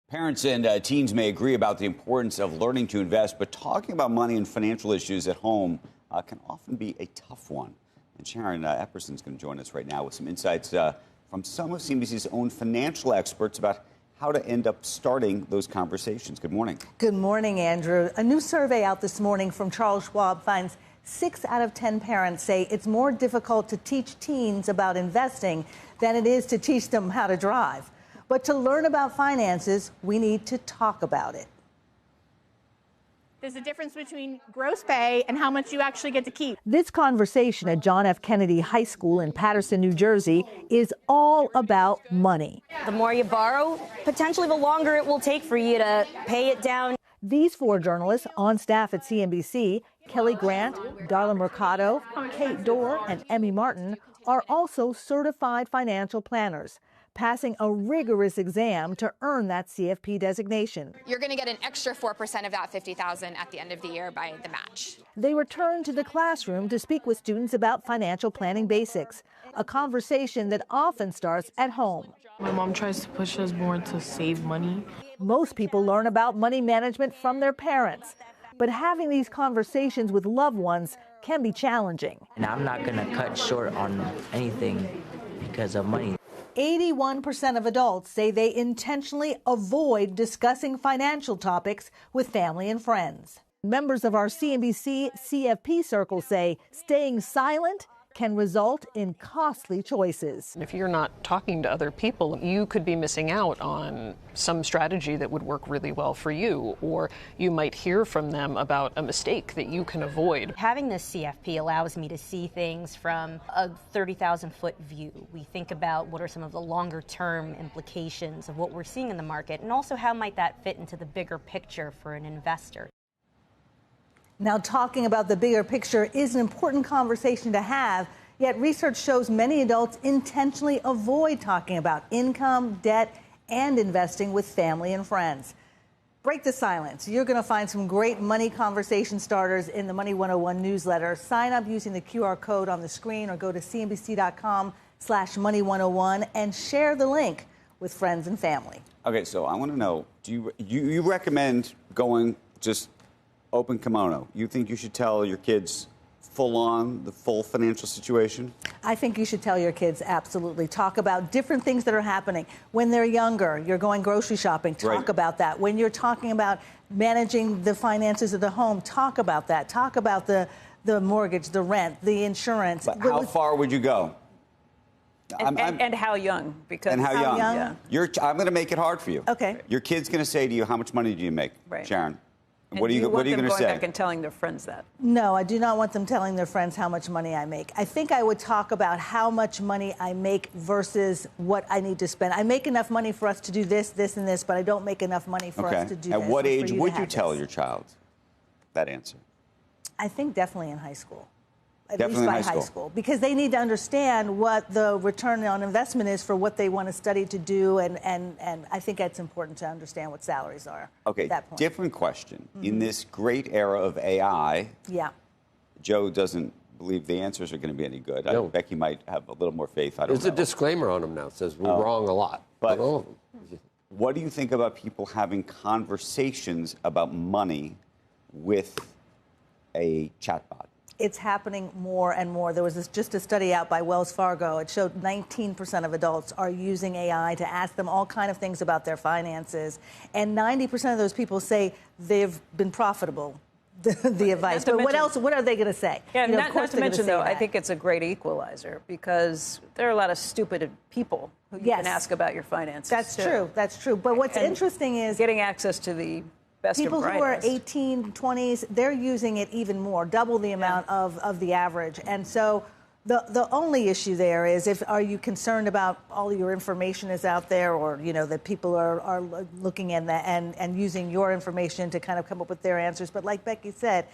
Parents and teens may agree about the importance of learning to invest, but talking about money and financial issues at home can often be a tough one. And Sharon Epperson is going to join us right now with some insights from some of CNBC's own financial experts about how to end up starting those conversations. Good morning. Good morning, Andrew. A new survey out this morning from Charles Schwab finds 6 out of 10 parents say it's more difficult to teach teens about investing than it is to teach them how to drive. But to learn about finances, we need to talk about it. There's a difference between gross pay and how much you actually get to keep. This conversation at John F. Kennedy High School in Paterson, New Jersey, is all about money. The more you borrow, potentially the longer it will take for you to pay it down. These 4 journalists on staff at CNBC, Kelly Grant, Darla Mercado, Kate Dorr, and Emmy Martin, are also certified financial planners, passing a rigorous exam to earn that CFP designation. You're going to get an extra 4% of that $50,000 at the end of the year by the match. They return to the classroom to speak with students about financial planning basics, a conversation that often starts at home. My mom tries to push us more to save money. Most people learn about money management from their parents, but having these conversations with loved ones can be challenging. And I'm not going to cut short on anything because of money. 81% of adults say they intentionally avoid discussing financial topics with family and friends. Members of our CNBC CFP circle say staying silent can result in costly choices. If you're not talking to other people, you could be missing out on some strategy that would work really well for you, or you might hear from them about a mistake that you can avoid. Having this CFP allows me to see things from a 30,000-foot view. We think about what are some of the longer-term implications of what we're seeing in the market, and also how might that fit into the bigger picture for an investor. Now, talking about the bigger picture is an important conversation to have, yet research shows many adults intentionally avoid talking about income, debt, and investing with family and friends. Break the silence. You're going to find some great money conversation starters in the Money 101 newsletter. Sign up using the QR code on the screen or go to cnbc.com/money101 and share the link with friends and family. Okay, so I want to know, do you recommend going just open kimono? You think you should tell your kids the full financial situation? I think you should tell your kids, absolutely. Talk about different things that are happening. When they're younger, you're going grocery shopping, talk about that. When you're talking about managing the finances of the home, talk about that. Talk about the mortgage, the rent, the insurance. But how far would you go? And how young? Because and how young? Yeah. I'm going to make it hard for you. Okay. Your kid's going to say to you, how much money do you make, right. Sharon? And what are you going to say? going back and telling their friends that? No, I do not want them telling their friends how much money I make. I think I would talk about how much money I make versus what I need to spend. I make enough money for us to do this, this, and this, but I don't make enough money for us to do this. At what age would you tell your child that answer? I think definitely in high school. At Definitely least by high school. Because they need to understand what the return on investment is for what they want to study to do, and I think it's important to understand what salaries are at that point. Different question. Mm-hmm. In this great era of AI, Joe doesn't believe the answers are going to be any good. No. Becky might have a little more faith. I don't know. There's a disclaimer on them now. It says we're wrong a lot. But all of them. What do you think about people having conversations about money with a chatbot? It's happening more and more. There was just a study out by Wells Fargo. It showed 19% of adults are using AI to ask them all kind of things about their finances. And 90% of those people say they've been profitable, the advice. But what else? What are they going to say? Yeah, not to mention, though, I think it's a great equalizer because there are a lot of stupid people who you can ask about your finances. That's true. That's true. But what's interesting is getting access to the people who are 18, 20s, they're using it even more, double the amount of the average. And so the only issue there is are you concerned about all your information is out there, or, that people are looking in and using your information to kind of come up with their answers. But like Becky said,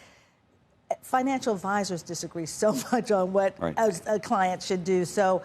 financial advisors disagree so much on what a client should do. So,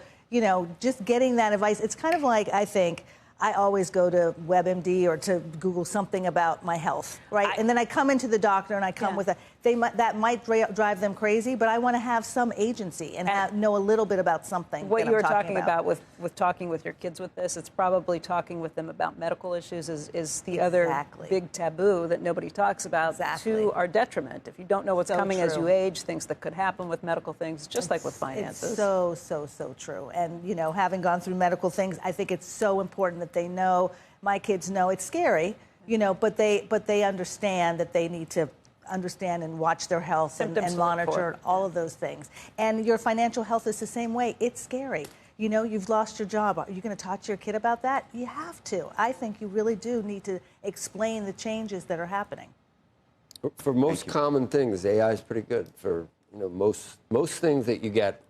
just getting that advice, it's kind of like, I think, I always go to WebMD or to Google something about my health, right? And then I come into the doctor and I come with that might drive them crazy, but I want to have some agency and know a little bit about something. What you were talking about with talking with your kids with this, it's probably talking with them about medical issues is the other big taboo that nobody talks about to our detriment. If you don't know what's coming as you age, things that could happen with medical things, just like with finances. It's so true. And, you know, having gone through medical things, I think it's so important that they know, my kids know it's scary, you know, but they understand that they need to understand and watch their health and monitor all of those things. And your financial health is the same way. It's scary. You know, you've lost your job. Are you going to talk to your kid about that? You have to. I think you really do need to explain the changes that are happening. For most common things, AI is pretty good. For, you know, most things that you get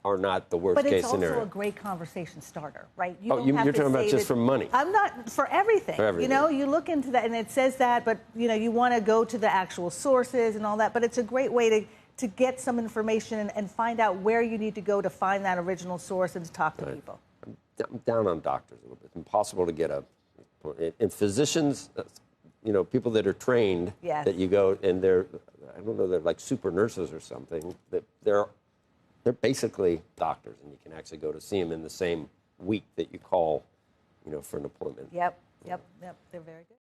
are not the worst case scenario. But it's also a great conversation starter, right? You're talking about just for money. I'm not for everything. You know, you look into that and it says that, but you know, you want to go to the actual sources and all that. But it's a great way to get some information and find out where you need to go to find that original source and to talk to people. I'm down on doctors a little bit. It's impossible to get and physicians, you know, people that are trained, that you go and they're, I don't know, they're like super nurses or something, that they're basically doctors, and you can actually go to see them in the same week that you call, you know, for an appointment. Yep, they're very good.